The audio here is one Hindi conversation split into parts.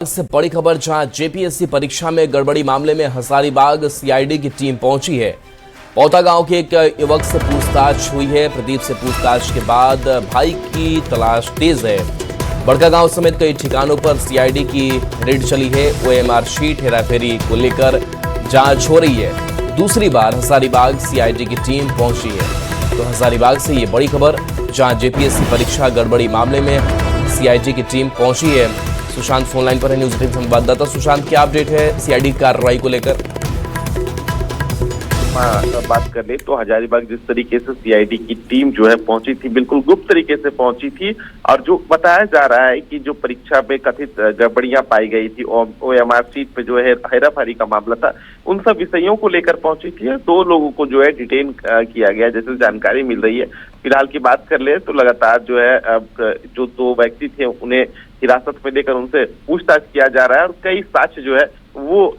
से बड़ी खबर, जहां जेपीएससी परीक्षा में गड़बड़ी मामले में हजारीबाग सीआईडी की टीम पहुंची है। पौता गांव के एक युवक से पूछताछ हुई है। प्रदीप से पूछताछ के बाद भाई की तलाश तेज है। बड़का गांव समेत कई ठिकानों पर सीआईडी की रेड चली है। ओएमआर शीट हेराफेरी को लेकर जांच हो रही है। दूसरी बार हजारीबाग सीआईडी की टीम पहुंची है। तो हजारीबाग से ये बड़ी खबर, जहां जेपीएससी परीक्षा गड़बड़ी मामले में सीआईडी की टीम पहुंची है। सुशांत फोन लाइन पर है, न्यूज 18 संवाददाता। सुशांत, क्या अपडेट है सीआईडी कार्रवाई को लेकर? बात कर ले तो हजारीबाग जिस तरीके से सीआईडी की टीम जो है पहुंची थी, बिल्कुल गुप्त तरीके से पहुंची थी। और जो बताया जा रहा है कि जो परीक्षा में कथित गड़बड़ियां पाई गई थी, ओएमआर शीट पे जो है हेराफेरी का मामला था, उन सब विषयों को लेकर पहुंची थी। 2 लोगों को जो है डिटेन किया गया, जैसे जानकारी मिल रही है। फिलहाल की बात कर ले तो लगातार जो है जो 2 व्यक्ति थे उन्हें हिरासत में लेकर उनसे पूछताछ किया जा रहा है। और कई साक्ष्य जो है वो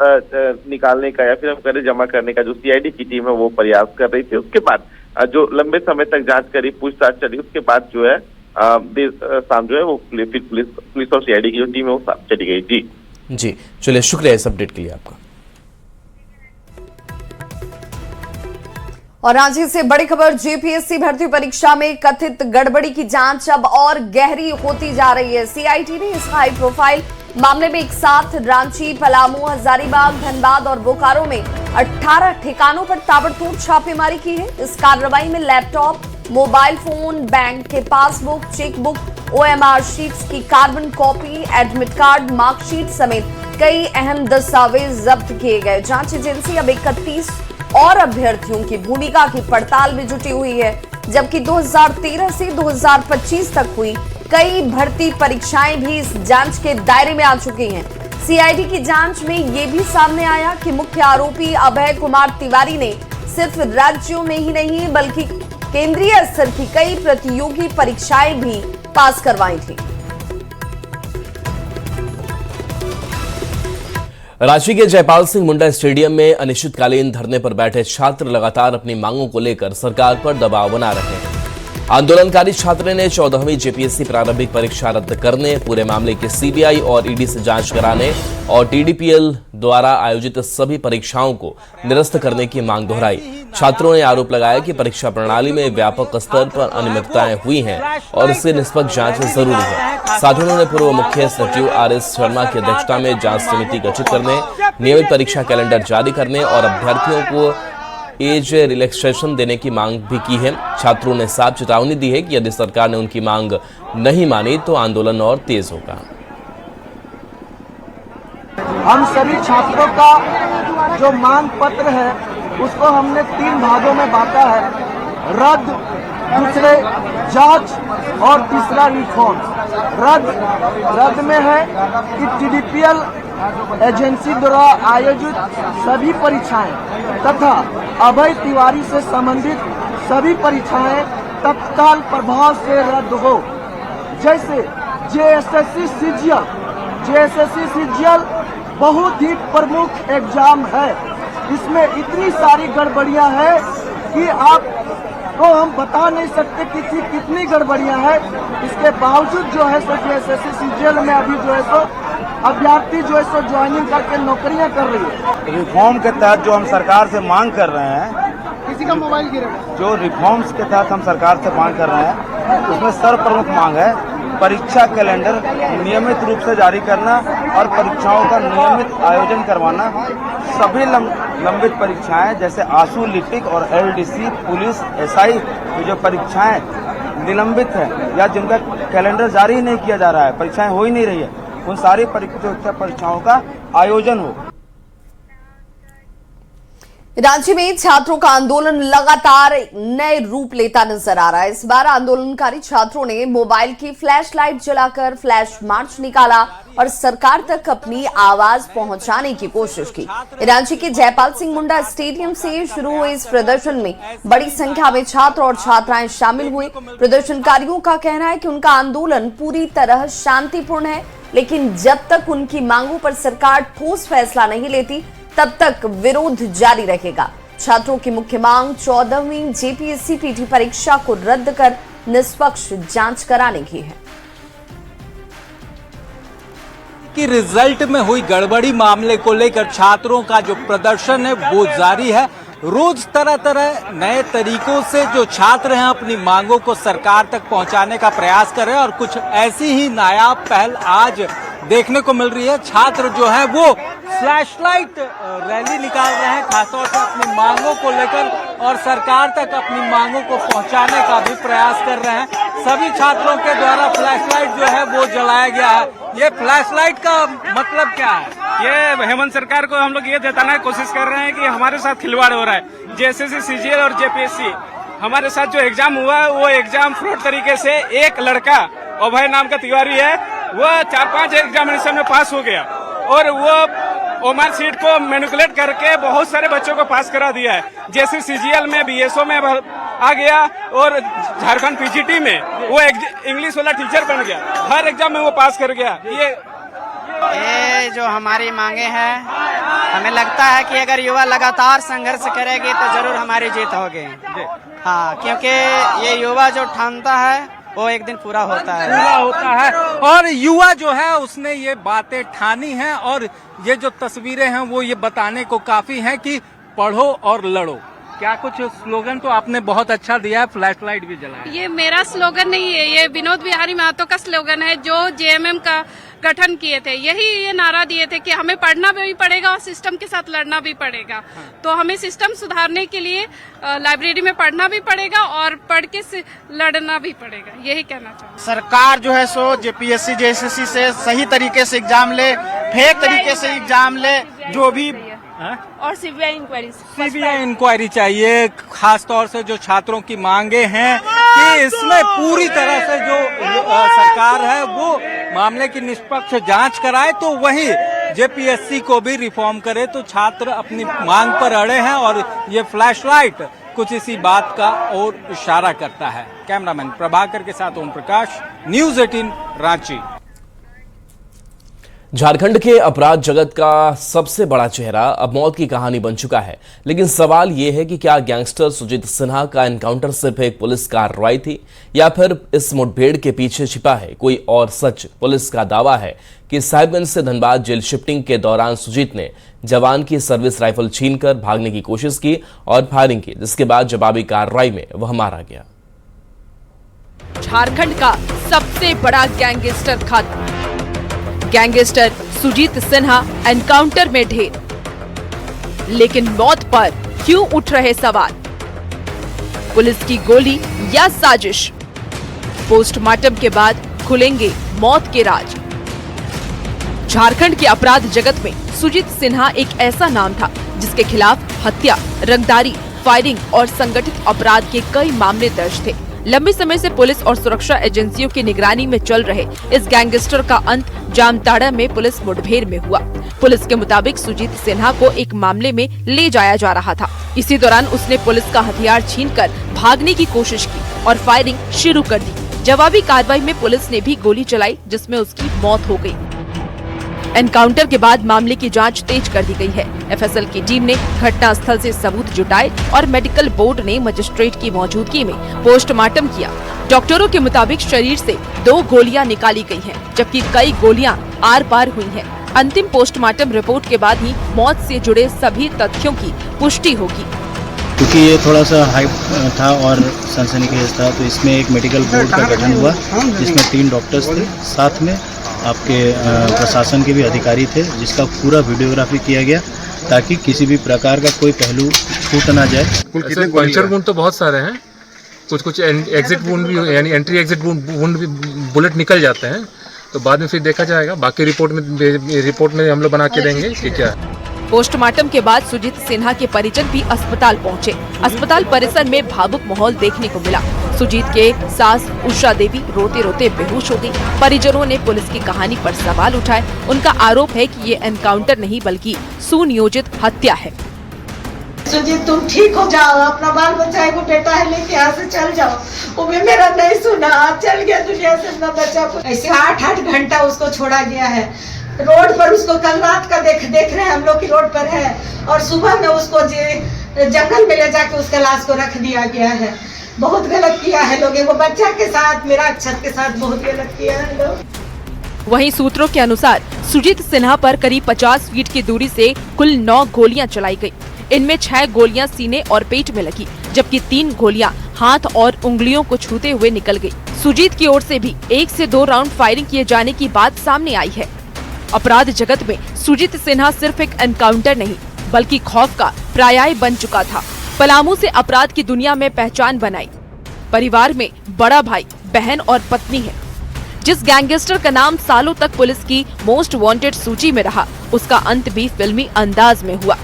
निकालने का या फिर हम करें जमा करने का जो सीआईडी की टीम है वो प्रयास कर रही थी। उसके बाद जो लंबे समय तक जांच करी, पूछताछ चली, उसके बाद जो है शाम जो है वो पुलिस और सीआईडी की जो टीम है वो चली गई। जी चलिए, शुक्रिया इस अपडेट के लिए आपका। और रांची से बड़ी खबर, जेपीएससी भर्ती परीक्षा में कथित गड़बड़ी की जांच अब और गहरी होती जा रही है। सीआईडी ने इस हाई प्रोफाइल मामले में एक साथ रांची, पलामू, हजारीबाग, धनबाद और बोकारो में 18 ठिकानों पर ताबड़तोड़ छापेमारी की है। इस कार्रवाई में लैपटॉप, मोबाइल फोन, बैंक के पासबुक, चेकबुक, ओएमआर शीट्स की carbon copy, admit card, marksheet समेत कई अहम दस्तावेज जब्त किए गए। जांच एजेंसी अब 31 और अभ्यर्थियों की भूमिका की पड़ताल में जुटी हुई है, जबकि 2013 से 2025 तक हुई कई भर्ती परीक्षाएं भी इस जांच के दायरे में आ चुकी हैं। सीआईडी की जांच में ये भी सामने आया कि मुख्य आरोपी अभय कुमार तिवारी ने सिर्फ राज्यों में ही नहीं बल्कि केंद्रीय स्तर की कई प्रतियोगी परीक्षाएं भी पास करवाई थी। रांची के जयपाल सिंह मुंडा स्टेडियम में अनिश्चितकालीन धरने पर बैठे छात्र लगातार अपनी मांगों को लेकर सरकार पर दबाव बना रहे हैं। आंदोलनकारी छात्रों ने 14वीं जेपीएससी प्रारंभिक परीक्षा रद्द करने, पूरे मामले की सीबीआई और ईडी से जांच कराने और टीडीपीएल द्वारा आयोजित सभी परीक्षाओं को निरस्त करने की मांग दोहराई। छात्रों ने आरोप लगाया कि परीक्षा प्रणाली में व्यापक स्तर पर अनियमितताएं हुई हैं और इससे निष्पक्ष जांच जरूरी है। साथ ही उन्होंने पूर्व मुख्य सचिव आरएस शर्मा की अध्यक्षता में जांच समिति गठित करने, नियमित परीक्षा कैलेंडर जारी करने और अभ्यर्थियों को एज रिलैक्सेशन देने की मांग भी की है। छात्रों ने साफ चेतावनी दी है कि यदि सरकार ने उनकी मांग नहीं मानी तो आंदोलन और तेज होगा। हम सभी छात्रों का जो मांग पत्र है उसको हमने 3 भागों में बांटा है: रद्द, दूसरे जांच और तीसरा रिफॉर्म। रद्द में है कि टीडीपीएल एजेंसी द्वारा आयोजित सभी परीक्षाएं तथा अभय तिवारी से संबंधित सभी परीक्षाएं तत्काल प्रभाव से रद्द हो। जैसे जेएसएससी सीजीएल बहुत ही प्रमुख एग्जाम है। इसमें इतनी सारी गड़बड़ियां हैं कि आपको हम बता नहीं सकते कितनी गड़बड़ियां हैं। इसके बावजूद जो है सो जेएसएससी सीजीएल में अभी जो है सो अभ्यर्थी जो है सो ज्वाइनिंग करके नौकरियां कर रही है। रिफॉर्म के तहत जो हम सरकार से मांग कर रहे हैं, किसी का मोबाइल गिरा, जो रिफॉर्म्स के तहत हम सरकार से मांग कर रहे हैं, उसमें सर्वप्रमुख मांग है परीक्षा कैलेंडर नियमित रूप से जारी करना और परीक्षाओं का नियमित आयोजन करवाना। सभी लंबित परीक्षाएं जैसे आशु, लिपिक और एलडीसी, पुलिस, एसआई की जो परीक्षाएं निलंबित है या जिनका कैलेंडर जारी ही नहीं किया जा रहा है, परीक्षाएं हो ही नहीं रही है, उन सारी परीक्षाओं का आयोजन हो। रांची में छात्रों का आंदोलन लगातार नए रूप लेता नजर आ रहा है। इस बार आंदोलनकारी छात्रों ने मोबाइल की फ्लैश लाइट जलाकर फ्लैश मार्च निकाला और सरकार तक अपनी आवाज पहुंचाने की कोशिश की। रांची के जयपाल सिंह मुंडा स्टेडियम से शुरू हुए इस प्रदर्शन में बड़ी संख्या में छात्र और छात्राएं शामिल हुए। प्रदर्शनकारियों का कहना है कि उनका आंदोलन पूरी तरह शांतिपूर्ण है, लेकिन जब तक उनकी मांगों पर सरकार ठोस फैसला नहीं लेती तब तक विरोध जारी रहेगा। छात्रों की मुख्य मांग 14वीं जेपीएससी पीटी परीक्षा को रद्द कर निष्पक्ष जांच कराने की है। की रिजल्ट में हुई गड़बड़ी मामले को लेकर छात्रों का जो प्रदर्शन है वो जारी है। रोज तरह तरह नए तरीकों से जो छात्र हैं अपनी मांगों को सरकार तक पहुंचाने का प्रयास कर रहे हैं और कुछ ऐसी ही नायाब पहल आज देखने को मिल रही है। छात्र जो है वो फ्लैशलाइट रैली निकाल रहे हैं, खासतौर से अपनी मांगों को लेकर और सरकार तक अपनी मांगों को पहुंचाने का भी प्रयास कर रहे हैं। सभी छात्रों के द्वारा फ्लैशलाइट जो है वो जलाया गया है। ये फ्लैशलाइट का मतलब क्या है? ये हेमंत सरकार को हम लोग ये जताने की कोशिश कर रहे हैं कि हमारे साथ खिलवाड़ हो रहा है। जेएसएससी, सीजीएल और जेपीएससी हमारे साथ जो एग्जाम हुआ है वो एग्जाम फ्रॉड तरीके से एक लड़का अभय नाम का तिवारी है, वो 4-5 एग्जामिनेशन में पास हो गया और वो ओमार सीट को मैनिपुलेट करके बहुत सारे बच्चों को पास करा दिया है। जैसे सीजीएल में, बीएसओ में आ गया और झारखंड पीजीटी में वो इंग्लिश वाला टीचर बन गया, हर एग्जाम में वो पास कर गया। ये जो हमारी मांगे हैं, हमें लगता है कि अगर युवा लगातार संघर्ष करेगी तो जरूर हमारी जीत होगी। हाँ, क्योंकि ये युवा जो ठानता है वो एक दिन पूरा होता है। और युवा जो है उसने ये बातें ठानी हैं और ये जो तस्वीरें हैं वो ये बताने को काफी हैं कि पढ़ो और लड़ो। क्या कुछ स्लोगन तो आपने बहुत अच्छा दिया है, फ्लैशलाइट भी जलाया। ये मेरा स्लोगन नहीं है, ये विनोद बिहारी महतो का स्लोगन है जो जेएमएम का गठन किए थे। यही ये नारा दिए थे कि हमें पढ़ना भी पड़ेगा और सिस्टम के साथ लड़ना भी पड़ेगा। तो हमें सिस्टम सुधारने के लिए लाइब्रेरी में पढ़ना भी पड़ेगा और पढ़ के लड़ना भी पड़ेगा, यही कहना चाहूँगा। सरकार जो है सो जेपीएससी, जेएसएससी से सही तरीके से एग्जाम ले, फेक तरीके से एग्जाम ले, जो भी और सीबीआई इंक्वायरी चाहिए। खास तौर से जो छात्रों की मांगे हैं कि इसमें पूरी तरह से जो सरकार है वो मामले की निष्पक्ष जांच कराए, तो वही जेपीएससी को भी रिफॉर्म करे। तो छात्र अपनी मांग पर अड़े हैं और ये फ्लैशलाइट कुछ इसी बात का और इशारा करता है। कैमरामैन प्रभाकर के साथ ओम प्रकाश, न्यूज़ 18 रांची। झारखंड के अपराध जगत का सबसे बड़ा चेहरा अब मौत की कहानी बन चुका है, लेकिन सवाल यह है कि क्या गैंगस्टर सुजीत सिन्हा का एनकाउंटर सिर्फ एक पुलिस कार्रवाई थी या फिर इस मुठभेड़ के पीछे छिपा है कोई और सच। पुलिस का दावा है कि साहिबगंज से धनबाद जेल शिफ्टिंग के दौरान सुजीत ने जवान की सर्विस राइफल छीनकर भागने की कोशिश की और फायरिंग की, जिसके बाद जवाबी कार्रवाई में वह मारा गया। झारखंड का सबसे बड़ा गैंगस्टर खत्म। गैंगस्टर सुजीत सिन्हा एनकाउंटर में ढेर, लेकिन मौत पर क्यों उठ रहे सवाल? पुलिस की गोली या साजिश? पोस्टमार्टम के बाद खुलेंगे मौत के राज। झारखंड के अपराध जगत में सुजीत सिन्हा एक ऐसा नाम था जिसके खिलाफ हत्या, रंगदारी, फायरिंग और संगठित अपराध के कई मामले दर्ज थे। लंबे समय से पुलिस और सुरक्षा एजेंसियों की निगरानी में चल रहे इस गैंगस्टर का अंत जामताड़ा में पुलिस मुठभेड़ में हुआ। पुलिस के मुताबिक सुजीत सिन्हा को एक मामले में ले जाया जा रहा था। इसी दौरान उसने पुलिस का हथियार छीनकर भागने की कोशिश की और फायरिंग शुरू कर दी। जवाबी कार्रवाई में पुलिस ने भी गोली चलाई, जिसमें उसकी मौत हो गई। एनकाउंटर के बाद मामले की जांच तेज कर दी गई है। एफएसएल की टीम ने घटनास्थल से सबूत जुटाए और मेडिकल बोर्ड ने मजिस्ट्रेट की मौजूदगी में पोस्टमार्टम किया। डॉक्टरों के मुताबिक शरीर से 2 गोलियां निकाली गई हैं, जबकि कई गोलियां आर पार हुई हैं। अंतिम पोस्टमार्टम रिपोर्ट के बाद ही मौत से जुड़े सभी तथ्यों की पुष्टि होगी। क्योंकि ये थोड़ा सा हाइप था और सनसनीखेज था, तो इसमें एक मेडिकल बोर्ड का गठन हुआ जिसमें 3 डॉक्टर्स थे, साथ में आपके प्रशासन के भी अधिकारी थे, जिसका पूरा वीडियोग्राफी किया गया ताकि किसी भी प्रकार का कोई पहलू छूट ना जाए। कितने पंचर वुंड तो बहुत सारे हैं, कुछ एग्जिट वुंड भी, यानी एंट्री एग्जिट वुंड भी बुलेट निकल जाते हैं, तो बाद में फिर देखा जाएगा। बाकी रिपोर्ट में हम लोग बना के देंगे कि क्या। पोस्टमार्टम के बाद सुजीत सिन्हा के परिजन भी अस्पताल पहुंचे। अस्पताल परिसर में भावुक माहौल देखने को मिला। सुजीत के सास उषा देवी रोते रोते बेहोश हो गई। परिजनों ने पुलिस की कहानी पर सवाल उठाए। उनका आरोप है कि ये एनकाउंटर नहीं बल्कि सुनियोजित हत्या है। सुजीत, तुम ठीक हो जाओ, अपना बाल बच्चा को बेटा है लेके यहाँ से चल जाओ। वो भी मेरा नहीं सुना, चल गया दुनिया से अपना बच्चा को। ऐसे 8 घंटा उसको छोड़ा गया है रोड पर। उसको कल रात का देख रहे हैं हम लोग की रोड पर है, और सुबह में उसको जंगल में ले जाके उसका लाश को रख दिया गया है। बहुत गलत किया है लोग, वो बच्चा के साथ, मेरा अक्षत के साथ बहुत गलत किया है लोग। वहीं सूत्रों के अनुसार सुजीत सिन्हा पर करीब 50 फीट की दूरी से कुल 9 गोलियां चलाई गई। इनमें 6 गोलियां सीने और पेट में लगी, जबकि 3 गोलियां हाथ और उंगलियों को छूते हुए निकल गई। सुजीत की ओर से भी 1 से 2 राउंड फायरिंग किए जाने की बात सामने आई है। अपराध जगत में सुजीत सिन्हा सिर्फ एक एनकाउंटर नहीं बल्कि खौफ का पर्याय बन चुका था। पलामू से अपराध की दुनिया में पहचान बनाई। परिवार में बड़ा भाई, बहन और पत्नी है। जिस गैंगस्टर का नाम सालों तक पुलिस की मोस्ट वांटेड सूची में रहा, उसका अंत भी फिल्मी अंदाज में हुआ।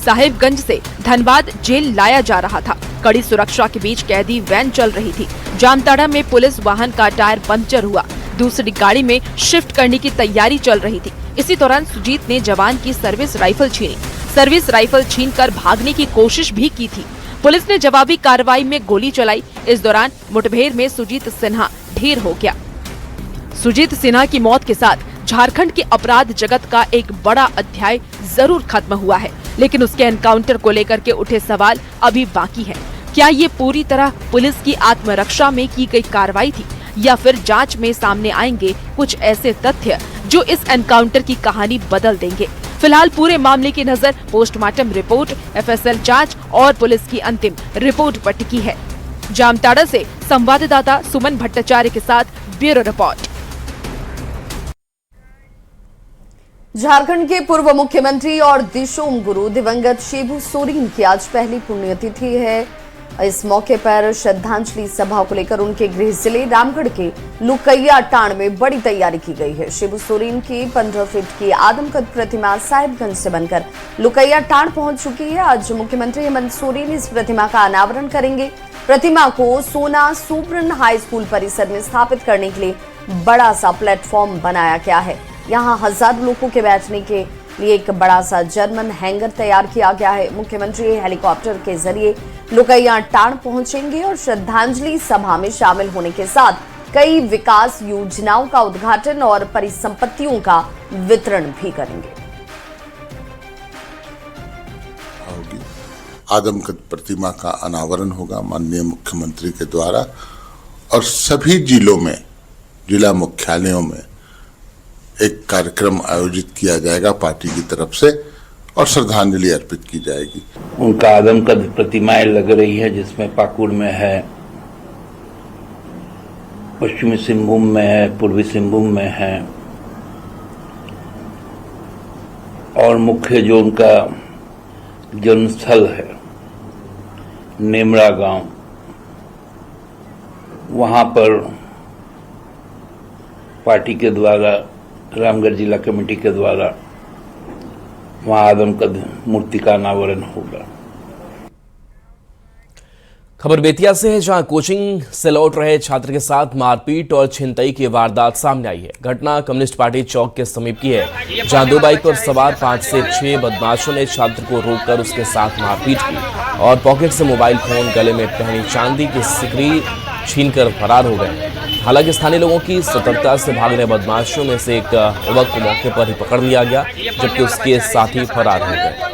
साहिबगंज से धनबाद जेल लाया जा रहा था। कड़ी सुरक्षा के बीच कैदी वैन चल रही थी। जामताड़ा में पुलिस वाहन का टायर पंक्चर हुआ। दूसरी गाड़ी में शिफ्ट करने की तैयारी चल रही थी। इसी दौरान सुजीत ने जवान की सर्विस राइफल छीनी। सर्विस राइफल छीनकर भागने की कोशिश भी की थी। पुलिस ने जवाबी कार्रवाई में गोली चलाई। इस दौरान मुठभेड़ में सुजीत सिन्हा ढेर हो गया। सुजीत सिन्हा की मौत के साथ झारखंड के अपराध जगत का एक बड़ा अध्याय जरूर खत्म हुआ है, लेकिन उसके एनकाउंटर को लेकर के उठे सवाल अभी बाकी हैं। क्या ये पूरी तरह पुलिस की आत्मरक्षा में की गई कार्रवाई थी, या फिर जांच में सामने आएंगे कुछ ऐसे तथ्य जो इस एनकाउंटर की कहानी बदल देंगे? फिलहाल पूरे मामले की नजर पोस्टमार्टम रिपोर्ट, एफएसएल जांच और पुलिस की अंतिम रिपोर्ट पर टिकी है। जामताड़ा से संवाददाता सुमन भट्टाचार्य के साथ ब्यूरो रिपोर्ट। झारखंड के पूर्व मुख्यमंत्री और दिशोम गुरु दिवंगत शिबू सोरेन की आज पहली पुण्यतिथि है। इस मौके पर श्रद्धांजलि सभा को लेकर उनके गृह जिले रामगढ़ के लुकैया टांड में बड़ी तैयारी की गई है। शिबू सोरेन की 15 फीट की आदमकद प्रतिमा साहिबगंज से बनकर लुकैया टांड पहुंच चुकी है। आज मुख्यमंत्री हेमंत सोरेन इस प्रतिमा का अनावरण करेंगे। प्रतिमा को सोना सुब्रन हाई स्कूल परिसर में स्थापित करने के लिए बड़ा सा प्लेटफॉर्म बनाया गया है। यहाँ हजारों लोगों के बैठने के लिए एक बड़ा सा जर्मन हैंगर तैयार किया गया है। मुख्यमंत्री हेलीकॉप्टर के जरिए लुकैया टांड पहुंचेंगे और श्रद्धांजलि सभा में शामिल होने के साथ कई विकास योजनाओं का उद्घाटन और परिसंपत्तियों का वितरण भी करेंगे। आदमकद प्रतिमा का अनावरण होगा माननीय मुख्यमंत्री के द्वारा, और सभी जिलों में, जिला मुख्यालयों में एक कार्यक्रम आयोजित किया जाएगा पार्टी की तरफ से और श्रद्धांजलि अर्पित की जाएगी। उनका आदमकद प्रतिमाएं लग रही है, जिसमें पाकुड़ में है, पश्चिमी सिंहभूम में है, पूर्वी सिंहभूम में है, और मुख्य जो उनका जन्मस्थल है नेमरा गांव, वहां पर पार्टी के द्वारा, रामगढ़ जिला कमेटी के द्वारा वहां आदमकद मूर्ति का अनावरण होगा। खबर बेतिया से है, जहां कोचिंग से लौट रहे छात्र के साथ मारपीट और छिनतई की वारदात सामने आई है। घटना कम्युनिस्ट पार्टी चौक के समीप की है, जहां 2 बाइक पर सवार 5 से 6 बदमाशों ने छात्र को रोककर उसके साथ मारपीट की और पॉकेट से मोबाइल फोन, गले में पहनी चांदी की सिकड़ी छीनकर फरार हो गए। हालांकि स्थानीय लोगों की सतर्कता से भागने बदमाशों में से एक युवक को मौके पर ही पकड़ लिया गया, जबकि उसके साथी फरार हो गए।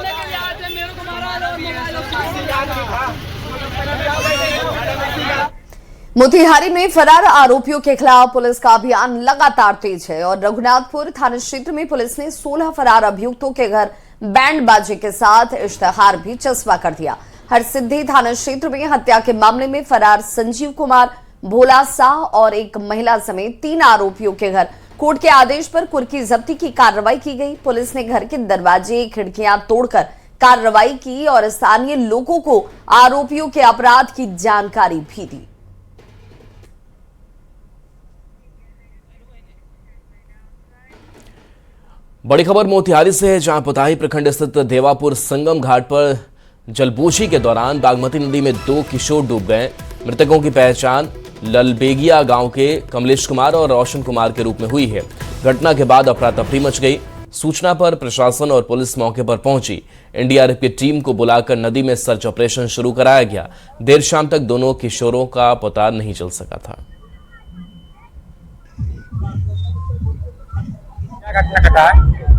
मोतिहारी में फरार आरोपियों के खिलाफ पुलिस का अभियान लगातार तेज है और रघुनाथपुर थाना क्षेत्र में पुलिस ने 16 फरार अभियुक्तों के घर बैंड बाजे के साथ इश्तेहार भी चस्पा कर दिया। हरसिद्धि थाना क्षेत्र में हत्या के मामले में फरार संजीव कुमार, भोला शाह और एक महिला समेत 3 आरोपियों के घर कोर्ट के आदेश पर कुर्की जब्ती की कार्रवाई की गई। पुलिस ने घर के दरवाजे, खिड़कियां तोड़कर कार्रवाई की और स्थानीय लोगों को आरोपियों के अपराध की जानकारी भी दी। बड़ी खबर मोतिहारी से है, जहां पोताही प्रखंड स्थित देवापुर संगम घाट पर जलपोशी के दौरान बागमती नदी में 2 किशोर डूब गए। मृतकों की पहचान ललबेगिया गांव के कमलेश कुमार और रोशन कुमार के रूप में हुई है। घटना के बाद अफरा तफरी मच गई। सूचना पर प्रशासन और पुलिस मौके पर पहुंची। एनडीआरएफ की टीम को बुलाकर नदी में सर्च ऑपरेशन शुरू कराया गया। देर शाम तक दोनों किशोरों का पता नहीं चल सका था।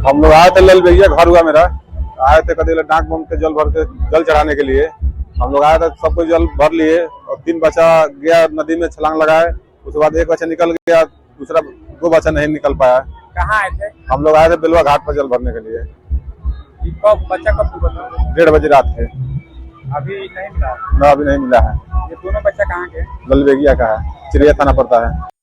हम लोग आए थे ललबेगिया, घर हुआ मेरा, आए थे कभी डाक बम के जल भर के जल चढ़ाने के लिए। हम लोग आए थे, सब कुछ जल भर लिए और 3 बच्चा गया नदी में छलांग लगाए। उसके बाद एक बच्चा निकल गया, दूसरा वो बच्चा नहीं निकल पाया। कहाँ आए थे? हम लोग आए थे बिलवा घाट पर जल भरने के लिए। कब बच्चा कब डूबा था? 1:30 बजे रात के। अभी नहीं मिला? ना, अभी नहीं मिला है। ये दोनों बच्चा कहाँ के? ललबेगिया का है, चिड़िया थाना पड़ता है।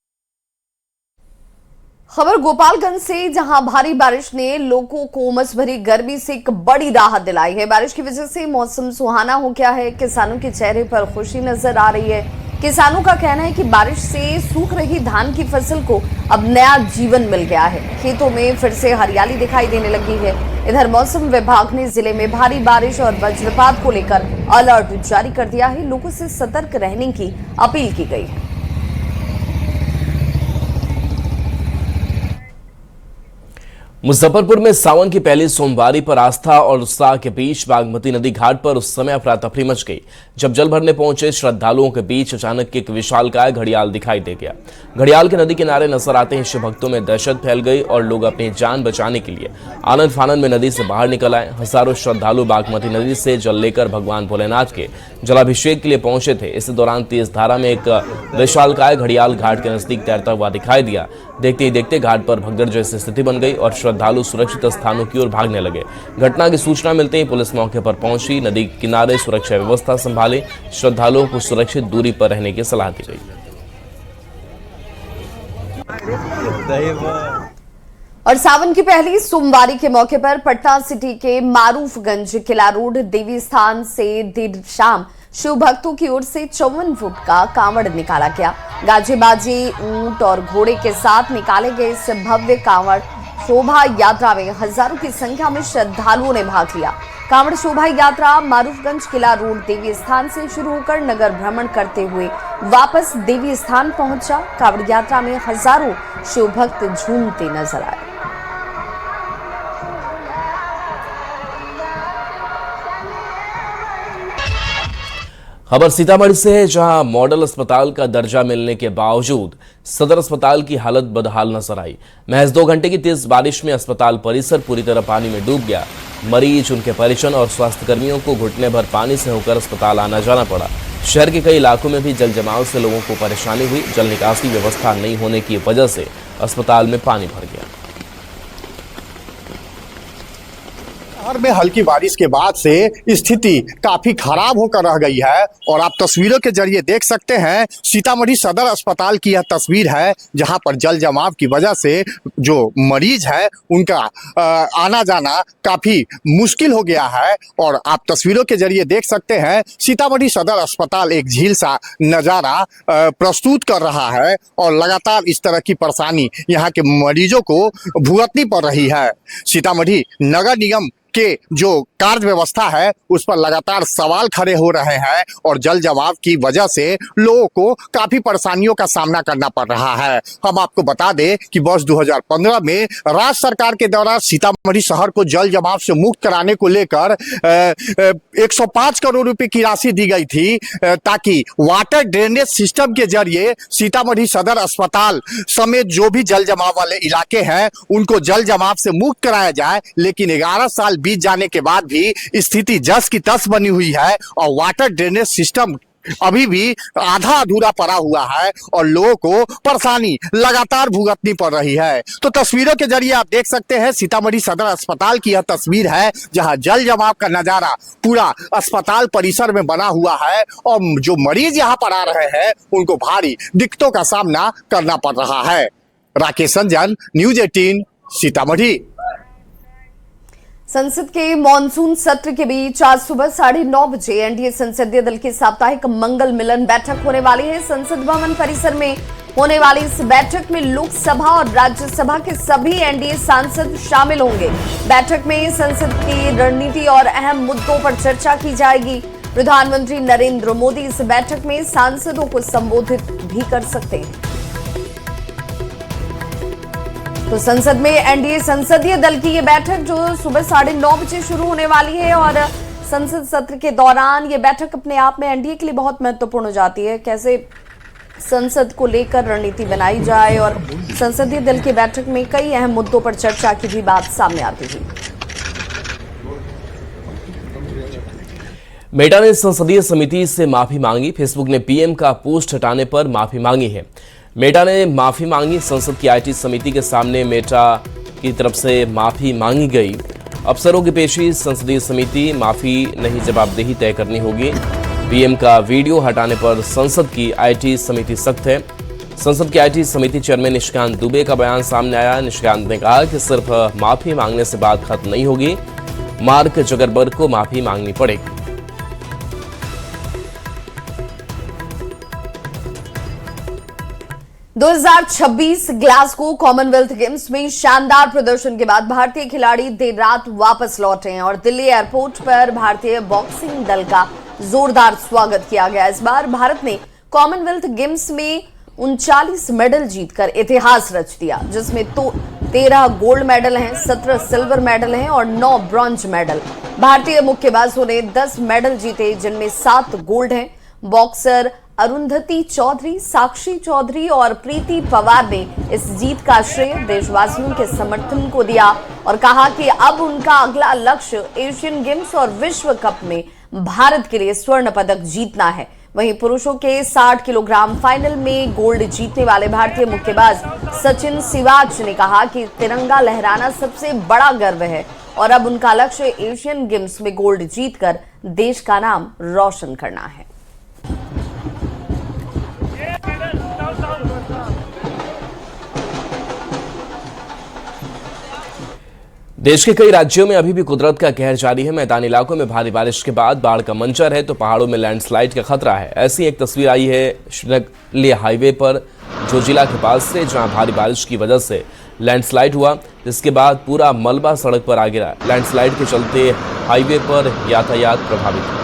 खबर गोपालगंज से, जहां भारी बारिश ने लोगों को उमस भरी गर्मी से एक बड़ी राहत दिलाई है। बारिश की वजह से मौसम सुहाना हो गया है। किसानों के चेहरे पर खुशी नजर आ रही है। किसानों का कहना है कि बारिश से सूख रही धान की फसल को अब नया जीवन मिल गया है। खेतों में फिर से हरियाली दिखाई देने लगी है। इधर मौसम विभाग ने जिले में भारी बारिश और वज्रपात को लेकर अलर्ट जारी कर दिया है। लोगों से सतर्क रहने की अपील की गई है। मुजफ्फरपुर में सावन की पहली सोमवारी पर आस्था और उत्साह के बीच बागमती नदी घाट पर उस समय अफरा तफरी मच गई जब जल भरने पहुंचे श्रद्धालुओं के बीच अचानक एक विशालकाय घड़ियाल दिखाई दे गया। घड़ियाल के नदी किनारे नजर आते ही शिव भक्तों में दहशत फैल गई और लोग अपनी जान बचाने के लिए आनंद फानंद में नदी से बाहर निकल आए। हजारों श्रद्धालु बागमती नदी से जल लेकर भगवान भोलेनाथ के जलाभिषेक के लिए पहुंचे थे। इस दौरान तेज धारा में एक विशालकाय घड़ियाल घाट के नजदीक तैरता हुआ दिखाई दिया। देखते ही देखते घाट पर भगदड़ जैसी स्थिति बन गई और श्रद्धालु सुरक्षित स्थानों की ओर भागने लगे। घटना की सूचना मिलते ही पुलिस मौके पर पहुंची, नदी किनारे सुरक्षा व्यवस्था संभाली, श्रद्धालुओं को सुरक्षित दूरी पर रहने की सलाह दी गई। और सावन की पहली सोमवारी के मौके पर पटना सिटी के मारूफगंज किला रोड देवी स्थान से देर शाम शिव भक्तों की ओर से 54 फुट का कांवड़ निकाला गया। गाजे बाजे, ऊंट और घोड़े के साथ निकाले गए इस भव्य कांवड़ शोभा यात्रा में हजारों की संख्या में श्रद्धालुओं ने भाग लिया। कांवड़ शोभा यात्रा मारूफगंज किला रोड देवी स्थान से शुरू होकर नगर भ्रमण करते हुए वापस देवी स्थान पहुंचा। कांवड़ यात्रा में हजारों शिव भक्त झूमते नजर आए। खबर सीतामढ़ी से है, जहां मॉडल अस्पताल का दर्जा मिलने के बावजूद सदर अस्पताल की हालत बदहाल नजर आई। महज 2 घंटे की तेज बारिश में अस्पताल परिसर पूरी तरह पानी में डूब गया। मरीज, उनके परिजन और स्वास्थ्य कर्मियों को घुटने भर पानी से होकर अस्पताल आना जाना पड़ा। शहर के कई इलाकों में भी जल जमाव से लोगों को परेशानी हुई। जल निकासी व्यवस्था नहीं होने की वजह से अस्पताल में पानी भर गया। शहर में हल्की बारिश के बाद से स्थिति काफी खराब होकर रह गई है और आप तस्वीरों के जरिए देख सकते हैं। सीतामढ़ी सदर अस्पताल की यह तस्वीर है, जहां पर जल जमाव की वजह से जो मरीज है उनका आना जाना काफी मुश्किल हो गया है। और आप तस्वीरों के जरिए देख सकते हैं सीतामढ़ी सदर अस्पताल एक झील सा नजारा प्रस्तुत कर रहा है और लगातार इस तरह की परेशानी यहाँ के मरीजों को भुगतनी पड़ रही है। सीतामढ़ी नगर निगम के जो कार्य व्यवस्था है उस पर लगातार सवाल खड़े हो रहे हैं और जल जमाव की वजह से लोगों को काफी परेशानियों का सामना करना पड़ रहा है। हम आपको बता दें कि वर्ष 2015 में राज्य सरकार के द्वारा सीतामढ़ी शहर को जल जमाव से मुक्त कराने को लेकर 105 करोड़ रुपए की राशि दी गई थी, ताकि वाटर ड्रेनेज सिस्टम के जरिए सीतामढ़ी सदर अस्पताल समेत जो भी जल जमाव वाले इलाके हैं उनको जल जमाव से मुक्त कराया जाए। लेकिन 11 साल बीत जाने के बाद भी स्थिति जस की तस बनी हुई है और वाटर ड्रेनेज सिस्टम अभी भी आधा अधूरा पड़ा हुआ है और लोगों को परेशानी लगातार भुगतनी पड़ रही है। तो तस्वीरों के जरिए आप देख सकते हैं सीतामढ़ी सदर अस्पताल की यह तस्वीर है, जहां जल जमाव का नजारा पूरा अस्पताल परिसर में बना हुआ है और जो मरीज यहाँ पर आ रहे हैं उनको भारी दिक्कतों का सामना करना पड़ रहा है। राकेश रंजन, न्यूज 18 सीतामढ़ी। संसद के मॉनसून सत्र के बीच आज सुबह 9:30 बजे एनडीए संसदीय दल की साप्ताहिक मंगल मिलन बैठक होने वाली है। संसद भवन परिसर में होने वाली इस बैठक में लोकसभा और राज्यसभा के सभी एनडीए सांसद शामिल होंगे। बैठक में संसद की रणनीति और अहम मुद्दों पर चर्चा की जाएगी। प्रधानमंत्री नरेंद्र मोदी इस बैठक में सांसदों को संबोधित भी कर सकते हैं। तो संसद में एनडीए संसदीय दल की ये बैठक जो सुबह 9:30 बजे शुरू होने वाली है और संसद सत्र के दौरान ये बैठक अपने आप में एनडीए के लिए बहुत महत्वपूर्ण हो जाती है। कैसे संसद को लेकर रणनीति बनाई जाए और संसदीय दल की बैठक में कई अहम मुद्दों पर चर्चा की भी बात सामने आती थी। मेटा ने संसदीय समिति से माफी मांगी। फेसबुक ने पीएम का पोस्ट हटाने पर माफी मांगी है। मेटा ने माफी मांगी। संसद की आईटी समिति के सामने मेटा की तरफ से माफी मांगी गई। अफसरों की पेशी संसदीय समिति, माफी नहीं जवाबदेही तय करनी होगी। पीएम का वीडियो हटाने पर संसद की आईटी समिति सख्त है। संसद की आईटी समिति चेयरमैन निशिकांत दुबे का बयान सामने आया। निशिकांत ने कहा कि सिर्फ माफी मांगने से बात खत्म नहीं होगी, मार्क जकरबर्ग को माफी मांगनी पड़ेगी। दो 2026 ग्लासगो कॉमनवेल्थ गेम्स में शानदार प्रदर्शन के बाद भारतीय खिलाड़ी देर रात वापस लौटे हैं और दिल्ली एयरपोर्ट पर भारतीय बॉक्सिंग दल का जोरदार स्वागत किया गया। इस बार भारत ने कॉमनवेल्थ गेम्स में 39 मेडल जीतकर इतिहास रच दिया, जिसमें 13 गोल्ड मेडल हैं, 17 सिल्वर मेडल हैं और 9 ब्रॉन्ज मेडल। भारतीय मुक्केबाजों ने 10 मेडल जीते, जिनमें 7 गोल्ड हैं। बॉक्सर अरुंधति चौधरी, साक्षी चौधरी और प्रीति पवार ने इस जीत का श्रेय देशवासियों के समर्थन को दिया और कहा कि अब उनका अगला लक्ष्य एशियन गेम्स और विश्व कप में भारत के लिए स्वर्ण पदक जीतना है। वहीं पुरुषों के 60 किलोग्राम फाइनल में गोल्ड जीतने वाले भारतीय मुक्केबाज सचिन सिवाच ने कहा कि तिरंगा लहराना सबसे बड़ा गर्व है और अब उनका लक्ष्य एशियन गेम्स में गोल्ड जीतकर देश का नाम रोशन करना है। देश के कई राज्यों में अभी भी कुदरत का कहर जारी है। मैदानी इलाकों में भारी बारिश के बाद बाढ़ का मंजर है तो पहाड़ों में लैंडस्लाइड का खतरा है। ऐसी एक तस्वीर आई है श्रीनगर हाईवे पर जोजिला के पास से, जहां भारी बारिश की वजह से लैंडस्लाइड हुआ, जिसके बाद पूरा मलबा सड़क पर आ गिरा। लैंडस्लाइड के चलते हाईवे पर यातायात प्रभावित हुआ।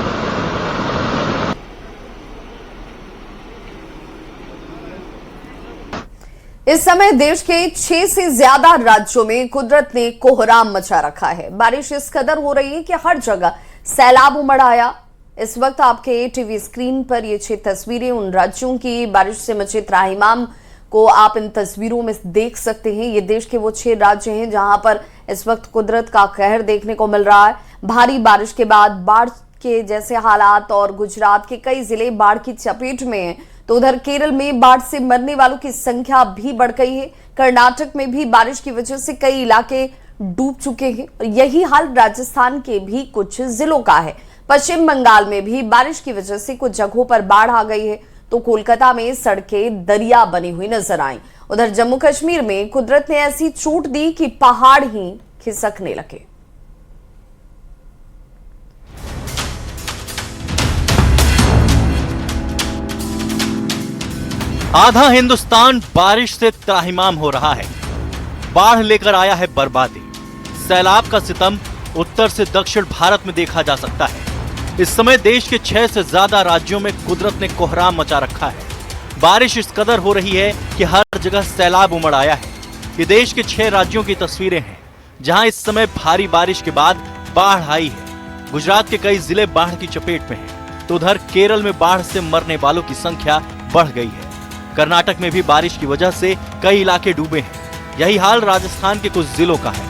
इस समय देश के 6 से ज्यादा राज्यों में कुदरत ने कोहराम मचा रखा है। बारिश इस कदर हो रही है कि हर जगह सैलाब उमड़ आया। इस वक्त आपके टीवी स्क्रीन पर ये 6 तस्वीरें उन राज्यों की बारिश से मचे त्राहिमाम को आप इन तस्वीरों में देख सकते हैं। ये देश के वो 6 राज्य हैं जहां पर इस वक्त कुदरत का कहर देखने को मिल रहा है। भारी बारिश के बाद बाढ़ के जैसे हालात और गुजरात के कई जिले बाढ़ की चपेट में हैं, तो उधर केरल में बाढ़ से मरने वालों की संख्या भी बढ़ गई है। कर्नाटक में भी बारिश की वजह से कई इलाके डूब चुके हैं और यही हाल राजस्थान के भी कुछ जिलों का है। पश्चिम बंगाल में भी बारिश की वजह से कुछ जगहों पर बाढ़ आ गई है, तो कोलकाता में सड़कें दरिया बनी हुई नजर आई। उधर जम्मू कश्मीर में कुदरत ने ऐसी चोट दी कि पहाड़ ही खिसकने लगे। आधा हिंदुस्तान बारिश से त्राहिमाम हो रहा है। बाढ़ लेकर आया है बर्बादी। सैलाब का सितम उत्तर से दक्षिण भारत में देखा जा सकता है। इस समय देश के 6 से ज्यादा राज्यों में कुदरत ने कोहराम मचा रखा है। बारिश इस कदर हो रही है कि हर जगह सैलाब उमड़ आया है। ये देश के 6 राज्यों की तस्वीरें हैं जहां इस समय भारी बारिश के बाद बाढ़ आई है। गुजरात के कई जिले बाढ़ की चपेट में हैं, तो उधर केरल में बाढ़ से मरने वालों की संख्या बढ़ गई है। कर्नाटक में भी बारिश की वजह से कई इलाके डूबे हैं। यही हाल राजस्थान के कुछ जिलों का है।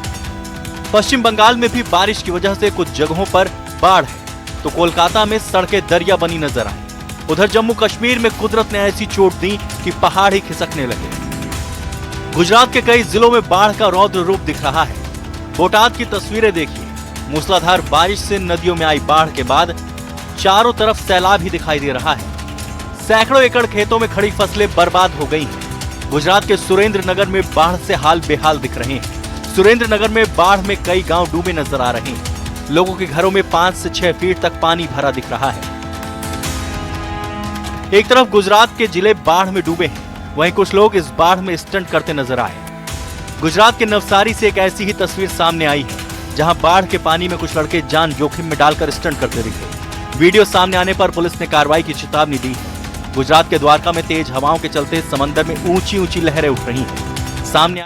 पश्चिम बंगाल में भी बारिश की वजह से कुछ जगहों पर बाढ़ है, तो कोलकाता में सड़कें दरिया बनी नजर आई। उधर जम्मू कश्मीर में कुदरत ने ऐसी चोट दी कि पहाड़ ही खिसकने लगे। गुजरात के कई जिलों में बाढ़ का रौद्र रूप दिख रहा है। बोटाद की तस्वीरें देखिए। मूसलाधार बारिश से नदियों में आई बाढ़ के बाद चारों तरफ सैलाब ही दिखाई दे रहा है। सैकड़ों एकड़ खेतों में खड़ी फसलें बर्बाद हो गई हैं। गुजरात के सुरेंद्र नगर में बाढ़ से हाल बेहाल दिख रहे हैं। सुरेंद्र नगर में बाढ़ में कई गांव डूबे नजर आ रहे हैं। लोगों के घरों में 5 से 6 फीट तक पानी भरा दिख रहा है। एक तरफ गुजरात के जिले बाढ़ में डूबे हैं, वहीं कुछ लोग इस बाढ़ में स्टंट करते नजर आए। गुजरात के नवसारी से एक ऐसी ही तस्वीर सामने आई है जहां बाढ़ के पानी में कुछ लड़के जान जोखिम में डालकर स्टंट करते दिखे। वीडियो सामने आने पर पुलिस ने कार्रवाई की चेतावनी दी है। गुजरात के द्वारका में तेज हवाओं के चलते समंदर में ऊंची ऊंची लहरें उठ रही हैं। सामने